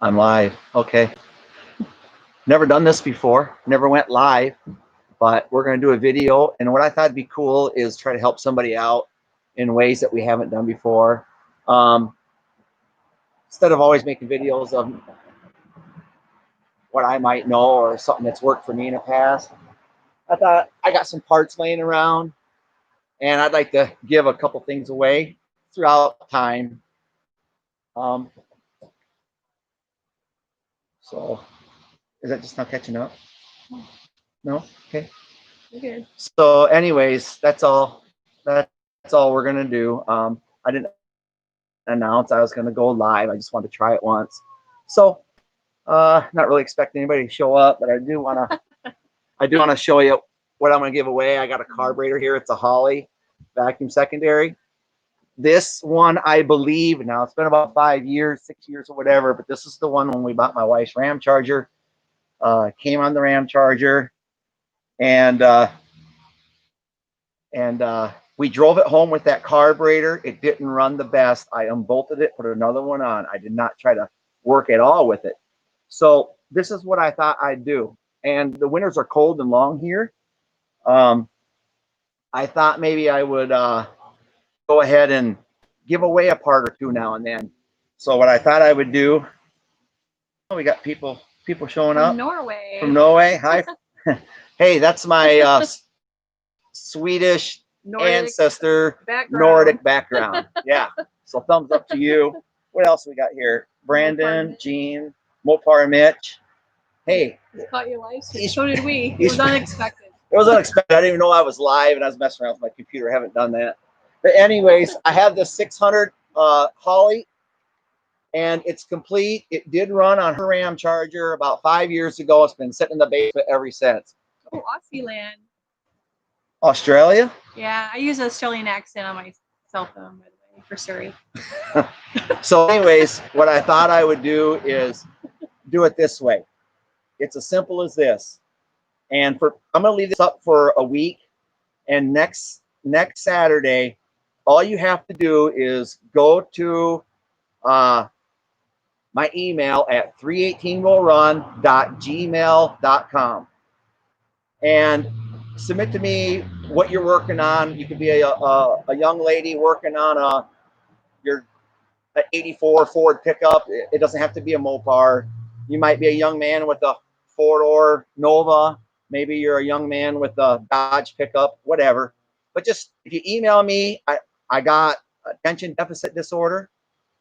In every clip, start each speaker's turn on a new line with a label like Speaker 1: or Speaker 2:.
Speaker 1: I'm live. Okay. Never done this before. Never went live, but we're going to do a video. And what I thought would be cool is try to help somebody out in ways that we haven't done before. Instead of always making videos of what I might know or something that's worked for me in the past, I thought I got some parts laying around and I'd like to give a couple things away throughout time. So is that just not catching up? No? Okay.
Speaker 2: Good.
Speaker 1: So anyways, that's all we're gonna do. I didn't announce I was gonna go live. I just wanted to try it once. So not really expecting anybody to show up, but I do wanna show you what I'm gonna give away. I got a carburetor here. It's a Holly vacuum secondary. This one, I believe, now it's been about 5 years, 6 years or whatever, but this is the one when we bought my wife's Ram Charger. Came on the Ram Charger, and we drove it home with that carburetor. It didn't run the best. I unbolted it, put another one on. I did not try to work at all with it. So this is what I thought I'd do. And the winters are cold and long here. I thought maybe I would go ahead and give away a part or two now and then. So what I thought I would do, oh, we got people showing up.
Speaker 2: Norway.
Speaker 1: From Norway. Hi. Hey, that's my Swedish ancestor, Nordic background. Yeah. So thumbs up to you. What else we got here? Brandon, Gene, Mopar, Mitch. Hey.
Speaker 2: He caught you live. So did we. It was unexpected.
Speaker 1: It was unexpected. I didn't even know I was live, and I was messing around with my computer. I haven't done that. But anyways, I have this 600 Holly, and it's complete. It did run on her Ram Charger about 5 years ago. It's been sitting in the basement ever since.
Speaker 2: Oh, Aussie land.
Speaker 1: Australia?
Speaker 2: Yeah, I use an Australian accent on my cell phone, by the way, for Surrey.
Speaker 1: So anyways, what I thought I would do is do it this way. It's as simple as this. And I'm going to leave this up for a week. And next Saturday, all you have to do is go to my email at 318willrun.gmail.com and submit to me what you're working on. You could be a young lady working on your 84 Ford pickup. It doesn't have to be a Mopar. You might be a young man with a 4-door Nova. Maybe you're a young man with a Dodge pickup, whatever. But just if you email me, I got attention deficit disorder.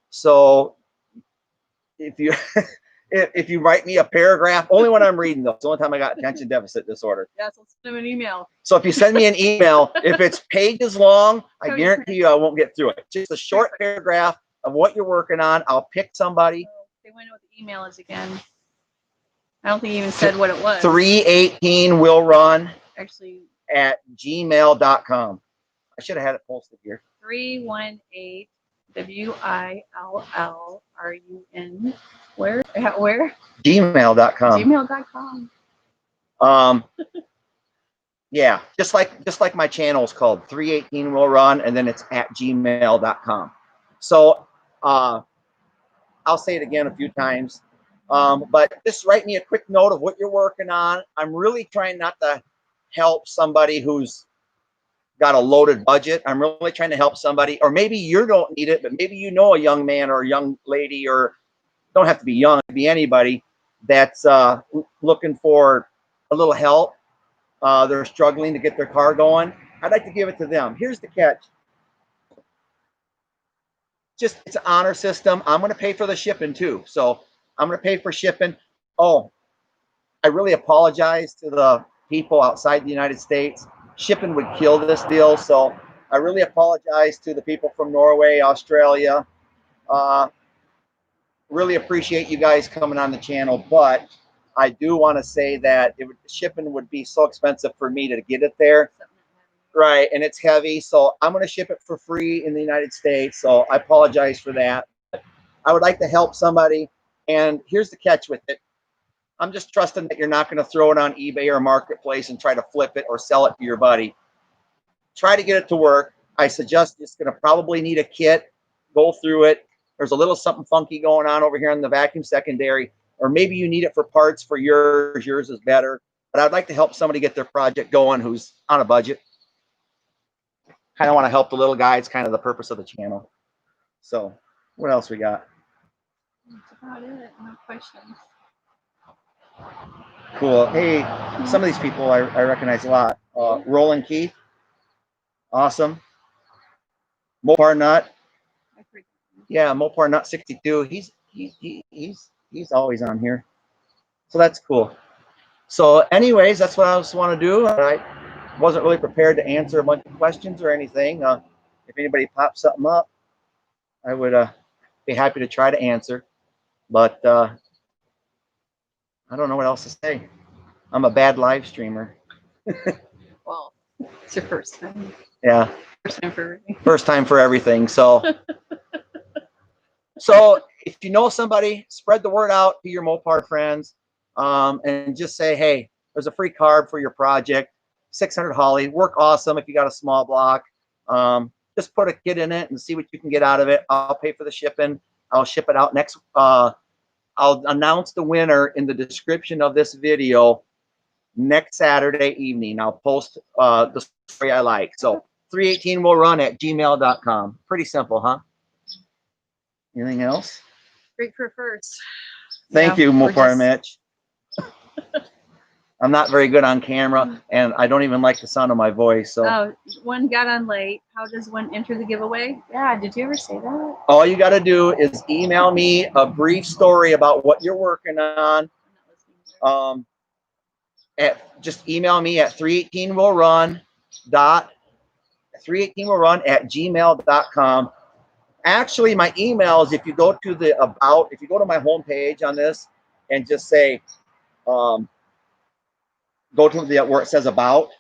Speaker 1: So if you if you write me a paragraph, only when I'm reading though, it's the only time I got attention deficit disorder.
Speaker 2: Yeah, so send him an email.
Speaker 1: So if you send me an email, if it's pages long, I guarantee you I won't get through it. Just a short paragraph of what you're working on. I'll pick somebody.
Speaker 2: They want to know what the email is again. I don't think he even said what it was.
Speaker 1: 318willrun
Speaker 2: actually
Speaker 1: at gmail.com. I should have had it posted here.
Speaker 2: 318 WILLRUN. Where? Where?
Speaker 1: Gmail.com.
Speaker 2: Gmail.com.
Speaker 1: Yeah, just like my channel is called 318 Will Run, and then it's at gmail.com. So I'll say it again a few times. But just write me a quick note of what you're working on. I'm really trying not to help somebody who's got a loaded budget. I'm really trying to help somebody, or maybe you don't need it, but maybe you know a young man or a young lady, or don't have to be young, it could be anybody that's looking for a little help. They're struggling to get their car going. I'd like to give it to them. Here's the catch. It's an honor system. I'm going to pay for the shipping too. So I'm going to pay for shipping. Oh, I really apologize to the people outside the United States. Shipping would kill this deal. So I really apologize to the people from Norway, Australia. Really appreciate you guys coming on the channel, but I do want to say that shipping would be so expensive for me to get it there. Right, and it's heavy, so I'm going to ship it for free in the United States, so I apologize for that. I would like to help somebody, and here's the catch with it. I'm just trusting that you're not going to throw it on eBay or Marketplace and try to flip it or sell it to your buddy. Try to get it to work. I suggest it's going to probably need a kit. Go through it. there's a little something funky going on over here in the vacuum secondary, or maybe you need it for parts for yours. Yours is better. But I'd like to help somebody get their project going who's on a budget. Kind of want to help the little guy. It's kind of the purpose of the channel. So what else we got?
Speaker 2: That's about it. No questions.
Speaker 1: Cool. Hey, some of these people I recognize a lot. Roland Keith. Awesome. Mopar Nut. Yeah, Mopar Nut 62. He's always on here. So that's cool. So anyways, that's what I just want to do. I wasn't really prepared to answer a bunch of questions or anything. If anybody pops something up, I would be happy to try to answer. But I don't know what else to say. I'm a bad live streamer.
Speaker 2: Well, it's your first time.
Speaker 1: Yeah.
Speaker 2: First time for everything.
Speaker 1: First time for everything. So, so if you know somebody, spread the word out to your Mopar friends, and just say, hey, there's a free carb for your project. 600 Holly, work awesome if you got a small block. Just put a kit in it and see what you can get out of it. I'll pay for the shipping. I'll ship it out next. I'll announce the winner in the description of this video next Saturday evening. I'll post the story I like. So 318willrun@gmail.com. Pretty simple, huh? Anything else?
Speaker 2: Great for first.
Speaker 1: Thank you, Mopar Mitch. I'm not very good on camera, and I don't even like the sound of my voice. So.
Speaker 2: Oh, one got on late. How does one enter the giveaway? Yeah, did you ever say that?
Speaker 1: All you got to do is email me a brief story about what you're working on. Just email me at 318willrun@gmail.com. Actually, my email is if you go to the if you go to my homepage on this and just say, go to where it says about,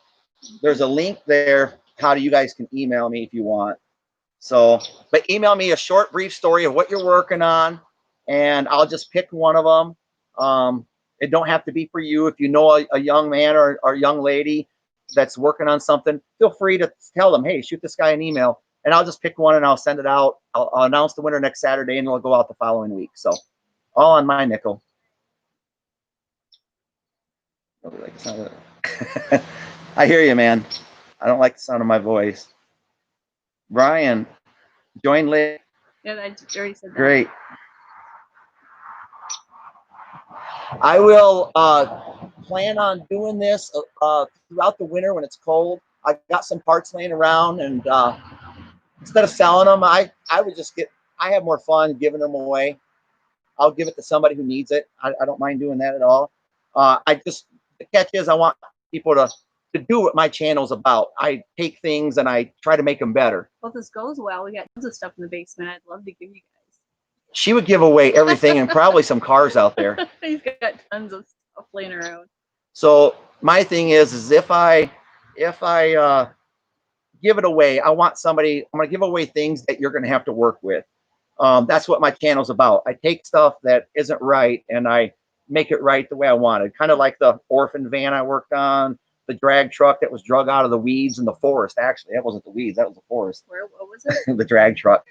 Speaker 1: there's a link there. How you guys can email me if you want. So, but email me a short, brief story of what you're working on, and I'll just pick one of them. It don't have to be for you. If you know a young man or a young lady that's working on something, feel free to tell them, hey, shoot this guy an email, and I'll just pick one and I'll send it out. I'll announce the winner next Saturday, and it'll go out the following week. So, all on my nickel. I hear you, man. I don't like the sound of my voice. Brian, join late.
Speaker 2: Yeah, I already said that.
Speaker 1: Great. I will plan on doing this throughout the winter when it's cold. I got some parts laying around, and instead of selling them, I would just I have more fun giving them away. I'll give it to somebody who needs it. I don't mind doing that at all. The catch is I want people to do what my channel's about. I take things and I try to make them better.
Speaker 2: Well, if this goes well, we got tons of stuff in the basement. I'd love to give you guys.
Speaker 1: She would give away everything and probably some cars out there.
Speaker 2: He's got tons of stuff laying around.
Speaker 1: So my thing is if I give it away, I'm going to give away things that you're going to have to work with. That's what my channel's about. I take stuff that isn't right and I make it right the way I want it. Kind of like the orphan van I worked on, the drag truck that was drug out of the weeds in the forest. Actually, that wasn't the weeds, that was the forest.
Speaker 2: What was it?
Speaker 1: The drag truck.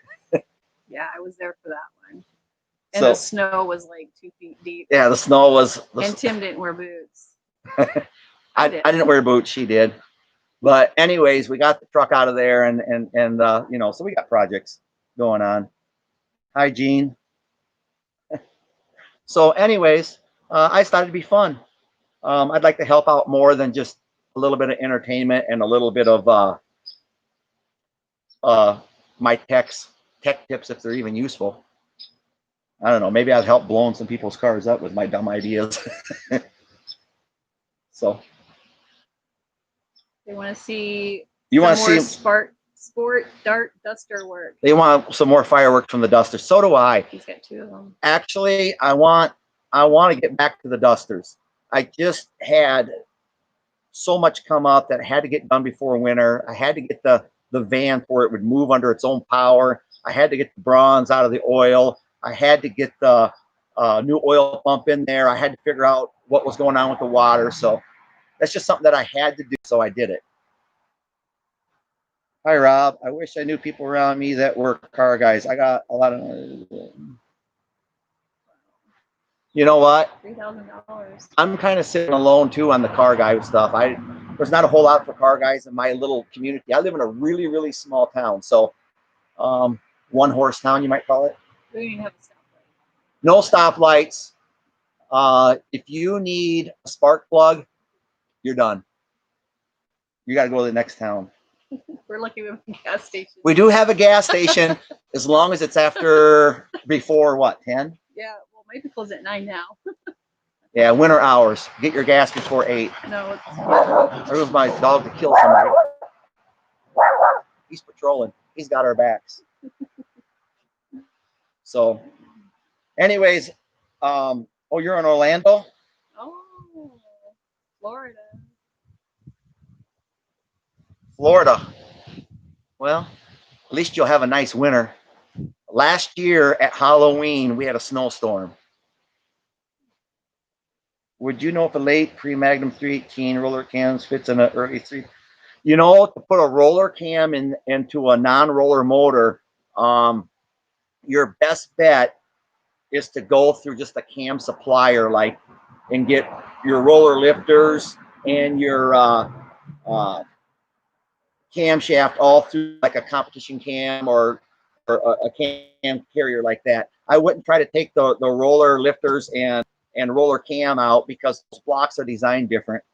Speaker 2: Yeah, I was there for that one. And the snow was like 2 feet deep.
Speaker 1: Yeah, the snow was.
Speaker 2: And Tim didn't wear boots.
Speaker 1: I didn't wear boots. She did. But anyways, we got the truck out of there, and you know, so we got projects going on. Hi, Gene. So anyways, I started to be fun. I'd like to help out more than just a little bit of entertainment and a little bit of my tech tips if they're even useful. I don't know. Maybe I've helped blowing some people's cars up with my dumb ideas. So.
Speaker 2: They want to see.
Speaker 1: You want to see
Speaker 2: sport dart duster work.
Speaker 1: They want some more fireworks from the duster. So do I.
Speaker 2: He's got 2 of them. Actually,
Speaker 1: I want to get back to the dusters. I just had so much come up that I had to get done before winter. I had to get the van where it would move under its own power. I had to get the bronze out of the oil. I had to get the new oil pump in there. I had to figure out what was going on with the water. So that's just something that I had to do. So I did it. Hi, Rob. I wish I knew people around me that were car guys. I got a lot of. You know what?
Speaker 2: $3,000.
Speaker 1: I'm kind of sitting alone too on the car guy stuff. There's not a whole lot for car guys in my little community. I live in a really, really small town, so one horse town, you might call it.
Speaker 2: We don't even have a stoplight.
Speaker 1: No stoplights. If you need a spark plug, you're done. You got to go to the next town.
Speaker 2: We're lucky we have a gas station.
Speaker 1: We do have a gas station as long as it's before what, 10?
Speaker 2: Yeah, well, might be closed at 9 now.
Speaker 1: Yeah, winter hours. Get your gas before 8.
Speaker 2: No,
Speaker 1: There was my dog to kill somebody. He's patrolling. He's got our backs. So, anyways, you're in Orlando?
Speaker 2: Oh, Florida.
Speaker 1: Florida. Well, at least you'll have a nice winter. Last year at Halloween, we had a snowstorm. Would you know if a late pre-Magnum 318 roller cams fits in an early 3? You know, to put a roller cam into a non-roller motor, your best bet is to go through just a cam supplier, and get your roller lifters and your camshaft all through like a competition cam or a cam carrier like that. I wouldn't try to take the roller lifters and roller cam out because those blocks are designed different.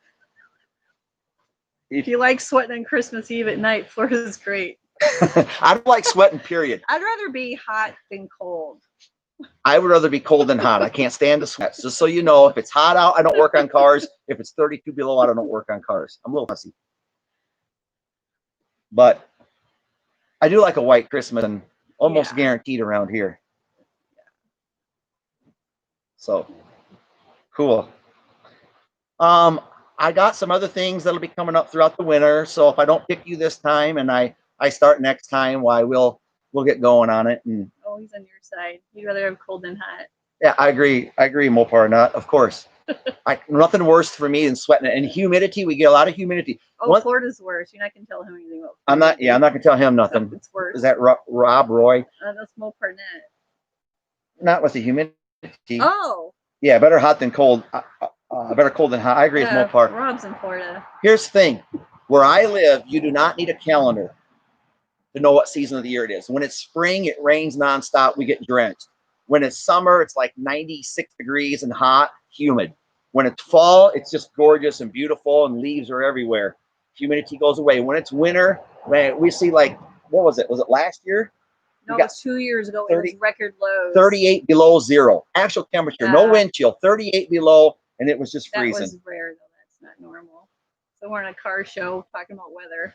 Speaker 2: If you like sweating on Christmas Eve at night, Florida's great.
Speaker 1: I don't like sweating, period.
Speaker 2: I'd rather be hot than cold.
Speaker 1: I would rather be cold than hot. I can't stand the sweat. Just so you know, if it's hot out, I don't work on cars. If it's 32 below, I don't work on cars. I'm a little fussy. But I do like a white Christmas, and almost guaranteed around here. So cool. I got some other things that'll be coming up throughout the winter. So if I don't pick you this time and I start next time, why we'll get going on it. And
Speaker 2: oh, he's on your side. You'd rather have cold than hot.
Speaker 1: Yeah, I agree. Mopar, not of course. Nothing worse for me than sweating. And humidity, we get a lot of humidity.
Speaker 2: Florida's worse. You're not gonna tell him anything about.
Speaker 1: I'm not gonna tell him nothing.
Speaker 2: It's worse.
Speaker 1: Is that Rob Roy?
Speaker 2: That's Mopar net.
Speaker 1: Not with the humidity.
Speaker 2: Oh.
Speaker 1: Yeah, better hot than cold. Better cold than hot. I agree with Mopar.
Speaker 2: Rob's in Florida.
Speaker 1: Here's the thing. Where I live, you do not need a calendar to know what season of the year it is. When it's spring, it rains nonstop. We get drenched. When it's summer, it's like 96 degrees and hot, humid. When it's fall, it's just gorgeous and beautiful and leaves are everywhere. Humidity goes away. When it's winter, man, we see what was it? Was it last year?
Speaker 2: No, it was 2 years ago. 30, it was record lows.
Speaker 1: 38 below zero. Actual temperature, no wind chill, 38 below, and it was just freezing.
Speaker 2: That was rare, though. That's not normal. So we're in a car show talking about weather.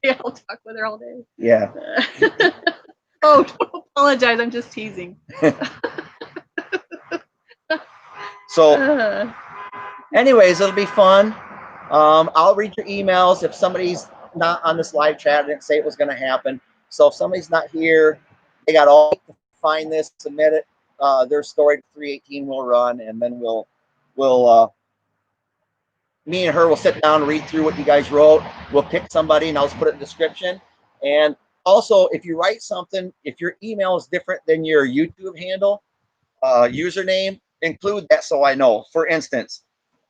Speaker 2: Yeah, I'll talk weather all day.
Speaker 1: Yeah.
Speaker 2: Oh, don't apologize. I'm just teasing.
Speaker 1: So, anyways, it'll be fun. I'll read your emails. If somebody's not on this live chat, I didn't say it was going to happen. So if somebody's not here, they got all to find this, submit it. Their story to 318 will run, and then we'll me and her will sit down and read through what you guys wrote. We'll pick somebody, and I'll just put it in the description. And also, if you write something, if your email is different than your YouTube handle, username, include that so I know. For instance,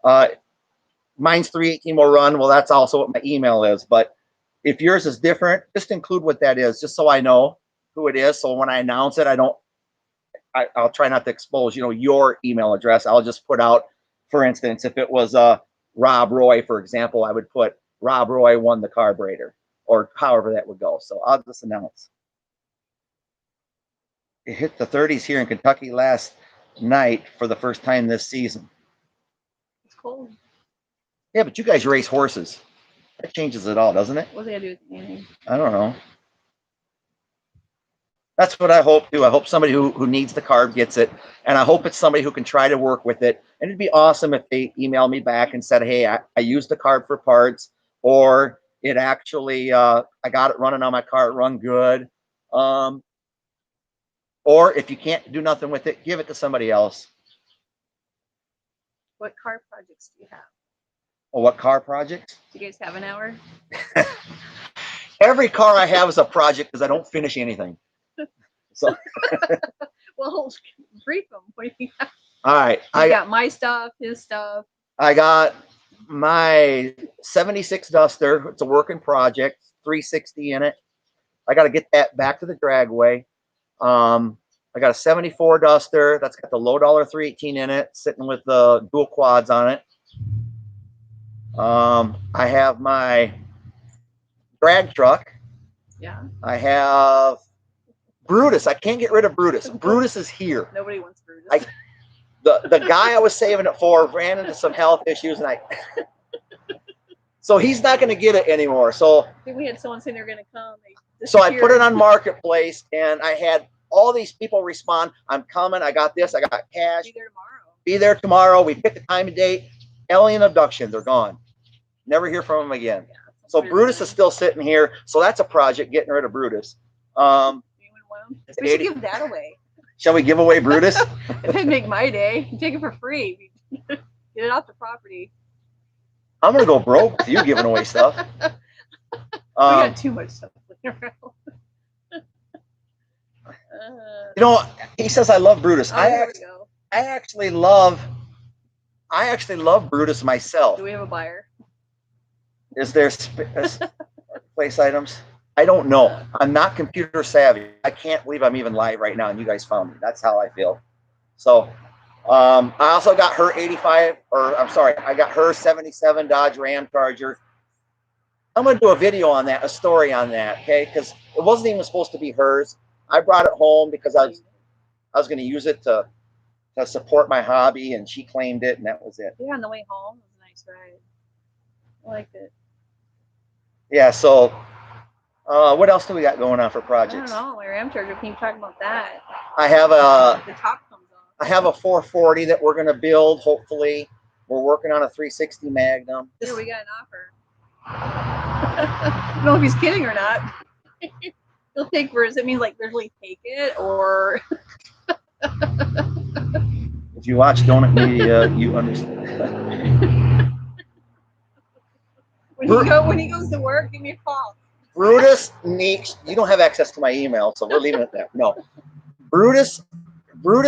Speaker 1: mine's 318 will run. Well, that's also what my email is. But if yours is different, just include what that is, just so I know who it is. So when I announce it, I'll try not to expose, your email address. I'll just put out, for instance, if it was Rob Roy, for example, I would put Rob Roy won the carburetor, or however that would go. So I'll just announce. It hit the 30s here in Kentucky last night for the first time this season.
Speaker 2: It's cold.
Speaker 1: Yeah, but you guys race horses. That changes it all, doesn't it?
Speaker 2: What's it got to do with anything?
Speaker 1: I don't know. That's what I hope too. I hope somebody who needs the carb gets it, and I hope it's somebody who can try to work with it. And it'd be awesome if they email me back and said, "Hey, I used the carb for parts, or it actually I got it running on my car, it run good." Or if you can't do nothing with it, give it to somebody else.
Speaker 2: What car projects do you have?
Speaker 1: Oh, what car projects?
Speaker 2: Do you guys have an hour?
Speaker 1: Every car I have is a project because I don't finish anything. So,
Speaker 2: Well, brief them. What do you got?
Speaker 1: all right.
Speaker 2: You got my stuff, his stuff.
Speaker 1: I got my 76 Duster. It's a working project, 360 in it. I got to get that back to the dragway. I got a 74 Duster that's got the low dollar 318 in it, sitting with the dual quads on it. I have my drag truck.
Speaker 2: Yeah.
Speaker 1: I have Brutus. I can't get rid of Brutus. Brutus is here.
Speaker 2: Nobody wants Brutus.
Speaker 1: The guy I was saving it for ran into some health issues, and so he's not going to get it anymore. So
Speaker 2: I think we had someone saying they're going to come.
Speaker 1: So I put it on Marketplace, and I had all these people respond. I'm coming. I got this. I got cash.
Speaker 2: Be there tomorrow.
Speaker 1: Be there tomorrow. We picked the time and date. Alien abduction. They're gone. Never hear from them again. Yeah, so Brutus is still sitting here. So that's a project, getting rid of Brutus.
Speaker 2: We should give that away.
Speaker 1: Shall we give away Brutus?
Speaker 2: It'd make my day. You take it for free. Get it off the property.
Speaker 1: I'm going to go broke with you giving away stuff.
Speaker 2: We got too much stuff around.
Speaker 1: You know, he says I love Brutus.
Speaker 2: Oh,
Speaker 1: I actually love Brutus myself.
Speaker 2: Do we have a buyer?
Speaker 1: Is there place items? I don't know. I'm not computer savvy. I can't believe I'm even live right now and you guys found me. That's how I feel. So I also got her 85, or I'm sorry, I got her 77 Dodge Ram Charger. I'm going to do a video on that, a story on that, okay? Because it wasn't even supposed to be hers. I brought it home because I was going to use it to support my hobby, and she claimed it, and that was it.
Speaker 2: Yeah, on the way home, it was a nice ride. I liked it.
Speaker 1: Yeah, so what else do we got going on for projects?
Speaker 2: I don't know. My Ram Charger, can you talk about that?
Speaker 1: I have
Speaker 2: the top comes off.
Speaker 1: I have a 440 that we're going to build, hopefully. We're working on a 360 Magnum.
Speaker 2: Here, we got an offer. I don't know if he's kidding or not. He'll take for, does it mean like literally take it, or
Speaker 1: if you watch Donut Media, you understand.
Speaker 2: when he goes to work, give me a call.
Speaker 1: Brutus needs, you don't have access to my email, so we're leaving it there. No. Brutus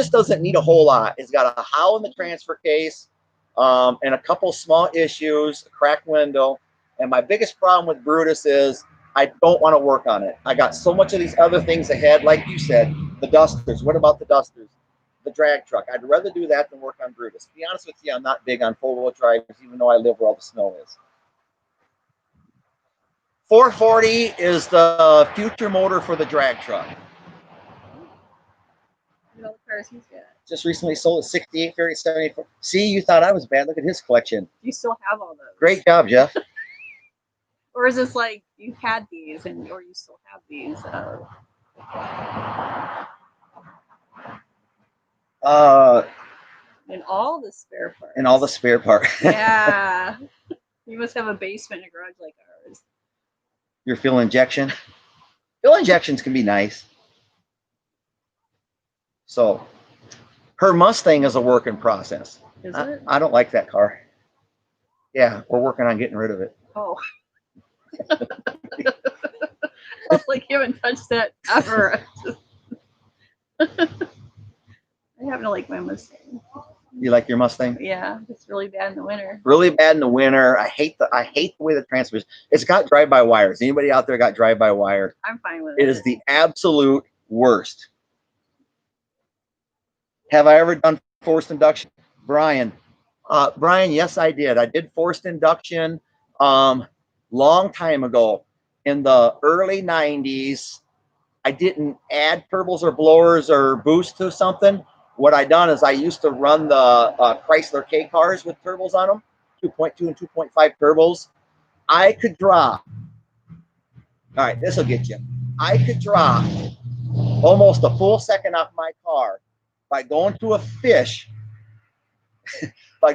Speaker 1: doesn't need a whole lot. It's got a howl in the transfer case, and a couple small issues, a cracked window. And my biggest problem with Brutus is I don't want to work on it. I got so much of these other things ahead, like you said, the Dusters. What about the Dusters? The drag truck. I'd rather do that than work on Brutus. To be honest with you, I'm not big on four-wheel drivers, even though I live where all the snow is. 440 is the future motor for the drag truck.
Speaker 2: All the cars he's got.
Speaker 1: Just recently sold a 68 Ferry 74. See, you thought I was bad. Look at his collection.
Speaker 2: You still have all those.
Speaker 1: Great job, Jeff.
Speaker 2: Or is this like you had these or you still have these? And all the spare parts.
Speaker 1: And all the spare parts.
Speaker 2: Yeah. You must have a basement in a garage like ours.
Speaker 1: Your fuel injection. Fuel injections can be nice. So, her Mustang is a work in process.
Speaker 2: Is it?
Speaker 1: I don't like that car. Yeah, we're working on getting rid of it.
Speaker 2: Oh. Like you haven't touched that ever. I happen to like my Mustang.
Speaker 1: You like your Mustang?
Speaker 2: Yeah, it's really bad in the winter.
Speaker 1: Really bad in the winter. I hate the way the transfer is. It's got drive-by-wires. Anybody out there got drive-by-wire?
Speaker 2: I'm fine with it.
Speaker 1: It is the absolute worst. Have I ever done forced induction? Brian, yes, I did. I did forced induction long time ago. In the early 90s, I didn't add turbos or blowers or boost to something. What I done is I used to run the Chrysler K cars with turbos on them, 2.2 and 2.5 turbos. I could drop, all right, this will get you. I could drop almost a full second off my car by going to a fish, by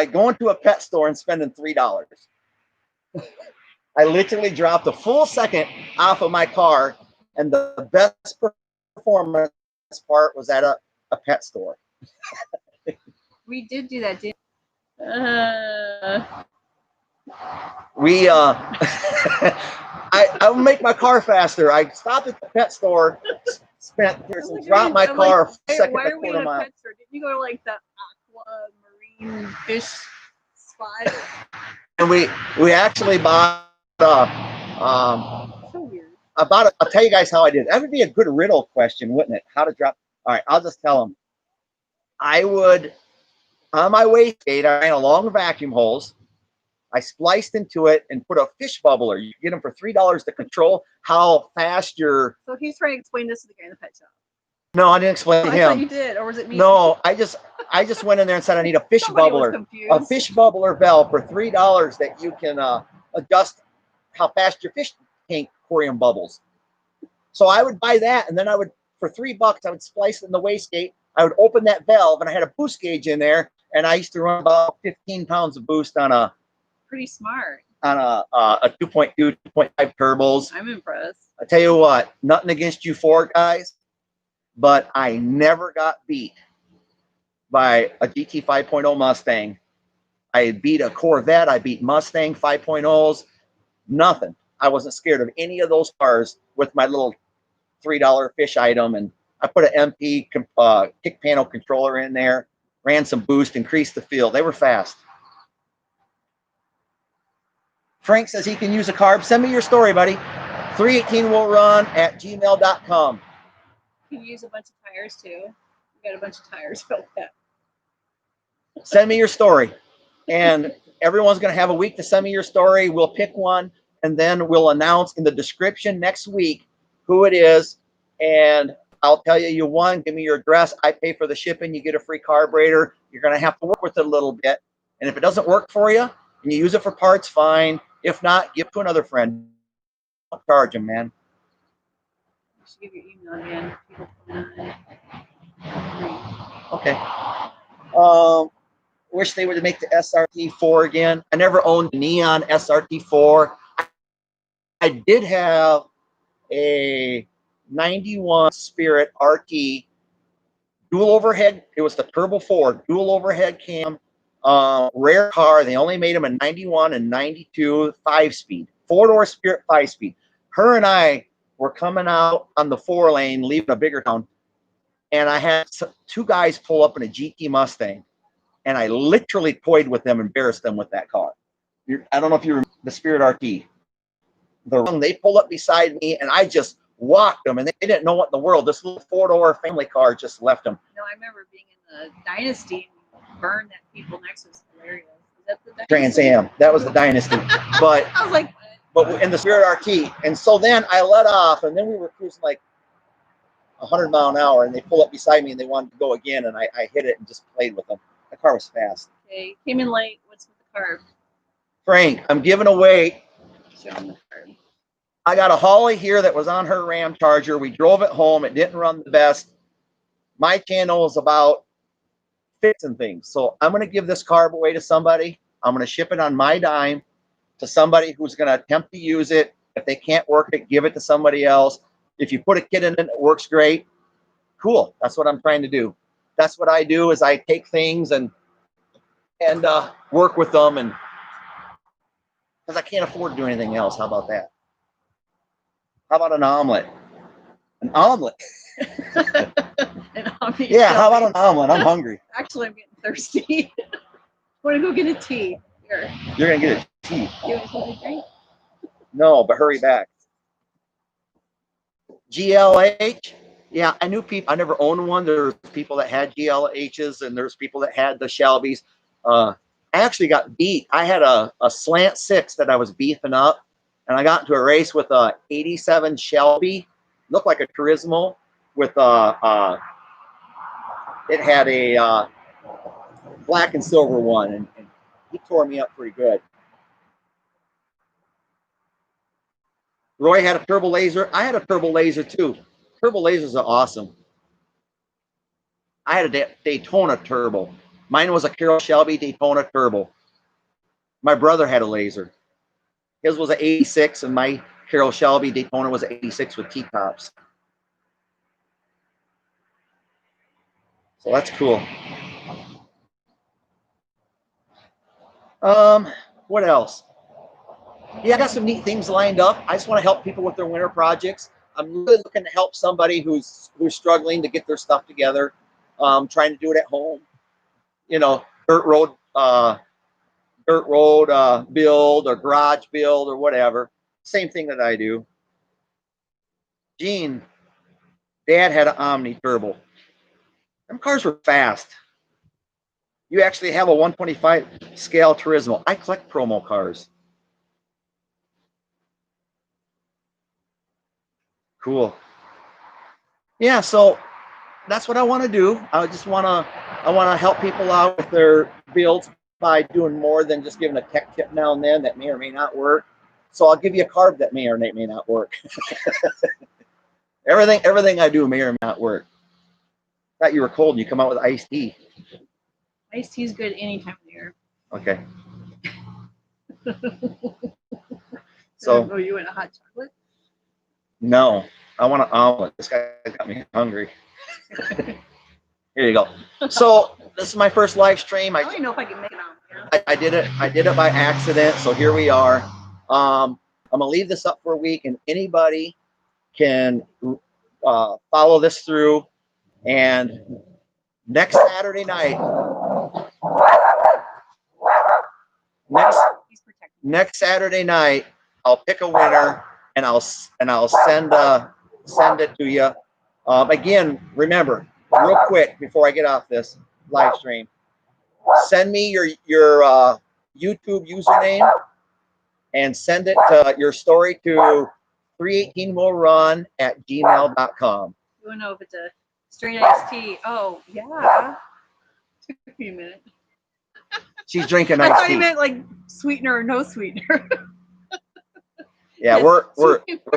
Speaker 1: going to a pet store and spending $3. I literally dropped a full second off of my car, and the best performance part was at a pet store.
Speaker 2: We did do that, didn't we?
Speaker 1: We I make my car faster. I stopped at the pet store, spent dropped my car
Speaker 2: like,
Speaker 1: a second
Speaker 2: why
Speaker 1: and
Speaker 2: are
Speaker 1: a
Speaker 2: we in
Speaker 1: quarter
Speaker 2: a
Speaker 1: mile.
Speaker 2: pet store? Did you go to like the aqua marine fish spot?
Speaker 1: And we actually bought
Speaker 2: So weird.
Speaker 1: I'll tell you guys how I did. That would be a good riddle question, wouldn't it? How to drop. All right, I'll just tell them. I would on my wastegate, I ran a long vacuum hose. I spliced into it and put a fish bubbler. You get them for $3 to control how fast your.
Speaker 2: So he's trying to explain this to the guy in the pet shop.
Speaker 1: No, I didn't explain to
Speaker 2: I
Speaker 1: him.
Speaker 2: thought you did, or was it me?
Speaker 1: No, I just went in there and said I need a fish bubbler, a fish bubbler valve for $3 that you can adjust how fast your fish tank aquarium bubbles. So I would buy that, and then I would for $3 I would splice it in the wastegate. I would open that valve, and I had a boost gauge in there, and I used to run about 15 pounds of boost on a.
Speaker 2: Pretty smart.
Speaker 1: On a 2.2, 2.5 turbos.
Speaker 2: I'm impressed.
Speaker 1: I tell you what, nothing against you Ford guys, but I never got beat by a GT 5.0 Mustang. I beat a Corvette. I beat Mustang 5.0s. Nothing. I wasn't scared of any of those cars with my little $3 fish item. And I put an MP kick panel controller in there, ran some boost, increased the feel. They were fast. Frank says he can use a carb. Send me your story, buddy. 318willrun@gmail.com.
Speaker 2: You can use a bunch of tires too. We got a bunch of tires built up.
Speaker 1: Send me your story. And everyone's going to have a week to send me your story. We'll pick one, and then we'll announce in the description next week who it is. And I'll tell you, you won. Give me your address. I pay for the shipping. You get a free carburetor. You're going to have to work with it a little bit. And if it doesn't work for you and you use it for parts, fine. If not, give it to another friend. Don't charge them, man.
Speaker 2: You should give your email again.
Speaker 1: Okay. Wish they would make the SRT4 again. I never owned the Neon SRT4. I did have a 91 Spirit RT dual overhead. It was the Turbo 4 dual overhead cam. Rare car. They only made them in 91 and 92 5-speed. 4-door Spirit 5-speed. Her and I were coming out on the 4-lane, leaving a bigger town. And I had two guys pull up in a GT Mustang. And I literally toyed with them, embarrassed them with that car. I don't know if you remember the Spirit RT. They pulled up beside me, and I just walked them, and they didn't know what in the world. This little 4-door family car just left them.
Speaker 2: No, I remember being in the Dynasty and burned that people next to us. Hilarious. Is that the Dynasty?
Speaker 1: Trans Am. That was the Dynasty. But
Speaker 2: I was like,
Speaker 1: what? But in the Spirit RT. And so then I let off, and then we were cruising like 100 mile an hour, and they pulled up beside me, and they wanted to go again, and I hit it and just played with them. The car was fast.
Speaker 2: Okay, came in late. What's with the carb?
Speaker 1: Frank, I'm giving away.
Speaker 2: Show them the carb.
Speaker 1: I got a Holly here that was on her Ram Charger. We drove it home. It didn't run the best. My channel is about fixing things. So I'm going to give this carb away to somebody. I'm going to ship it on my dime to somebody who's going to attempt to use it. If they can't work it, give it to somebody else. If you put a kit in it, it works great. Cool. That's what I'm trying to do. That's what I do is I take things and work with them, and because I can't afford to do anything else. How about that? How about an omelet? An omelet. Yeah, how about an omelet? I'm hungry.
Speaker 2: Actually, I'm getting thirsty. Want to go get a tea? Here.
Speaker 1: You're gonna get a tea.
Speaker 2: You want something to drink?
Speaker 1: No, but hurry back. GLH. Yeah, I knew people. I never owned one. There's people that had GLHs, and there's people that had the Shelbys. I actually got beat. I had a slant 6 that I was beefing up, and I got into a race with a 87 Shelby. Looked like a Turismo with it had a black and silver one, and he tore me up pretty good. Roy had a turbo laser. I had a turbo laser too. Turbo lasers are awesome. I had a Daytona turbo. Mine was a Carroll Shelby Daytona turbo. My brother had a laser. His was an 86, and my Carroll Shelby Daytona was an 86 with T-tops. So that's cool. What else? Yeah, I got some neat things lined up. I just want to help people with their winter projects. I'm really looking to help somebody who's struggling to get their stuff together, trying to do it at home. You know, dirt road build or garage build or whatever. Same thing that I do. Gene, Dad had an Omni Turbo. Them cars were fast. You actually have a 125 scale Turismo. I collect promo cars. Cool. Yeah, so that's what I want to do. I want to help people out with their builds by doing more than just giving a tech tip now and then that may or may not work. So I'll give you a carb that may or may not work. everything I do may or may not work. Thought you were cold and you come out with iced tea.
Speaker 2: Iced tea is good any time of the year.
Speaker 1: Okay. So
Speaker 2: oh, you want a hot chocolate?
Speaker 1: No, I want an omelet. This guy got me hungry. Here you go. So this is my first live stream.
Speaker 2: I don't even know if I can make an omelet.
Speaker 1: I did it by accident. So here we are. I'm gonna leave this up for a week, and anybody can follow this through. And next Saturday night, next Saturday night, I'll pick a winner and I'll send it to you. Again, remember, real quick before I get off this live stream, send me your YouTube username and send it to your story to 318willrun@gmail.com.
Speaker 2: You want to know if it's a straight iced tea? Oh yeah. Took me a minute.
Speaker 1: She's drinking
Speaker 2: I
Speaker 1: iced
Speaker 2: thought
Speaker 1: tea.
Speaker 2: you meant like sweetener or no sweetener.
Speaker 1: Yeah, we're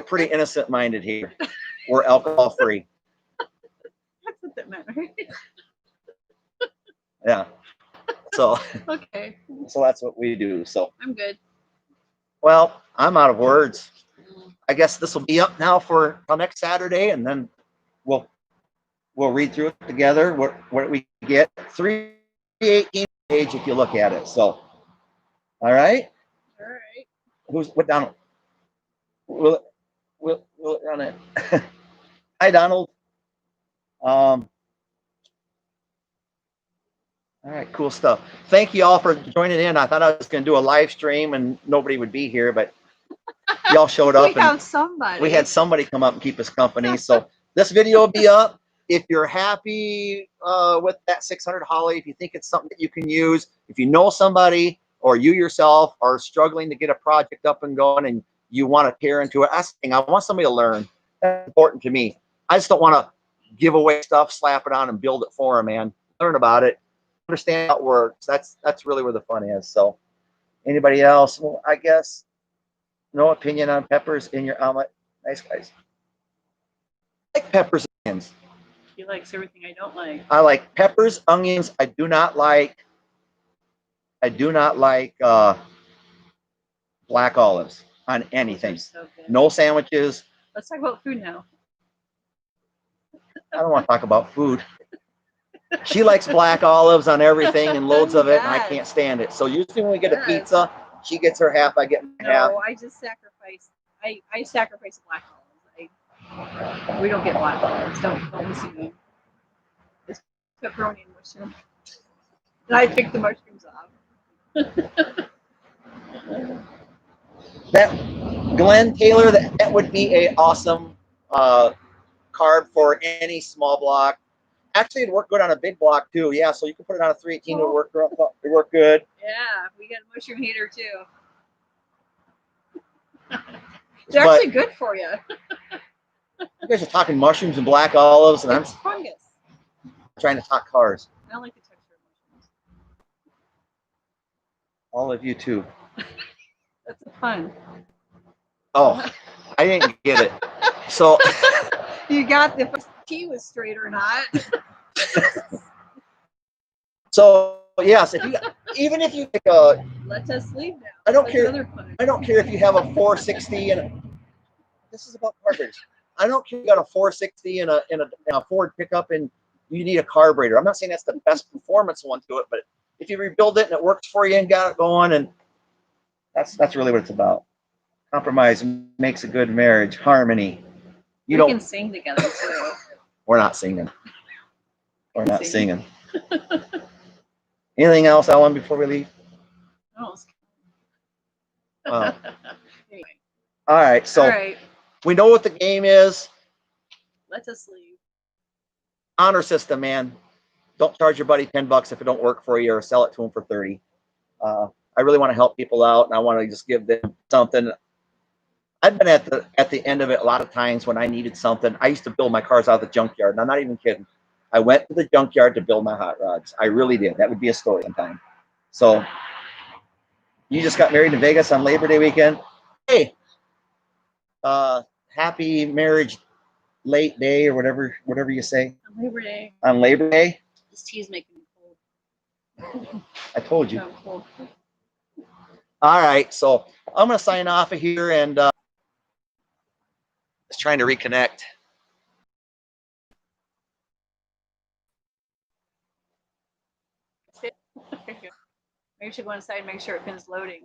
Speaker 1: pretty innocent minded here. We're alcohol free.
Speaker 2: That's what that meant, right?
Speaker 1: Yeah. So
Speaker 2: okay.
Speaker 1: So that's what we do. So
Speaker 2: I'm good.
Speaker 1: Well, I'm out of words. I guess this will be up now for next Saturday, and then we'll read through it together. What we get 318 page if you look at it. So, all right.
Speaker 2: All right.
Speaker 1: What Donald? We'll run it. Hi, Donald. All right, cool stuff. Thank you all for joining in. I thought I was going to do a live stream and nobody would be here, but y'all showed up.
Speaker 2: We have somebody.
Speaker 1: We had somebody come up and keep us company. So this video will be up. If you're happy with that 600 Holly, if you think it's something that you can use, if you know somebody or you yourself are struggling to get a project up and going and you want to tear into it, I want somebody to learn. That's important to me. I just don't want to give away stuff, slap it on, and build it for them, man. Learn about it, understand how it works. That's really where the fun is. So anybody else? Well, I guess no opinion on peppers in your omelet. Nice guys. I like peppers and onions.
Speaker 2: He likes everything I don't like.
Speaker 1: I like peppers, onions. I do not like black olives on anything.
Speaker 2: So
Speaker 1: no sandwiches.
Speaker 2: Let's talk about food now.
Speaker 1: I don't want to talk about food. She likes black olives on everything and loads of it, and I can't stand it. So usually when we get a pizza, she gets her half, I get my half.
Speaker 2: No, I just sacrifice. I sacrifice black olives. We don't get black olives. Don't listen to me. It's pepperoni and mushroom. And I pick the mushrooms off.
Speaker 1: That Glenn Taylor, that would be a awesome carb for any small block. Actually, it'd work good on a big block too. Yeah, so you can put it on a 318. It'll work good.
Speaker 2: Yeah, we got a mushroom heater too. They're actually good for you.
Speaker 1: You guys are talking mushrooms and black olives, and
Speaker 2: it's fungus.
Speaker 1: Trying to talk cars.
Speaker 2: I don't like the texture of mushrooms.
Speaker 1: All of you too.
Speaker 2: That's fun.
Speaker 1: Oh, I didn't get it. So
Speaker 2: you got if the tea was straight or not.
Speaker 1: So yes, even if you take a,
Speaker 2: let us leave now.
Speaker 1: I don't care. I don't care if you have a 460 and this is about carburetors. I don't care if you got a 460 and a Ford pickup and you need a carburetor. I'm not saying that's the best performance one to it, but if you rebuild it and it works for you and got it going, and that's really what it's about. Compromise makes a good marriage. Harmony.
Speaker 2: We can sing together too.
Speaker 1: We're not singing. We're not singing. Anything else, Ellen, before we leave?
Speaker 2: Oh. Anyway.
Speaker 1: All right. So
Speaker 2: All right.
Speaker 1: we know what the game is.
Speaker 2: Let us leave.
Speaker 1: Honor system, man. Don't charge your buddy $10 if it don't work for you, or sell it to him for 30. I really want to help people out, and I want to just give them something. I've been at the end of it a lot of times when I needed something. I used to build my cars out of the junkyard, and I'm not even kidding. I went to the junkyard to build my hot rods. I really did. That would be a story sometime. So you just got married in Vegas on Labor Day weekend. Hey, happy marriage late day, or whatever you say.
Speaker 2: On Labor Day.
Speaker 1: On Labor Day.
Speaker 2: This tea is making me cold.
Speaker 1: I told you.
Speaker 2: I'm cold.
Speaker 1: All right, so I'm gonna sign off of here, and just trying to reconnect.
Speaker 2: Maybe we should go inside and make sure it finishes loading.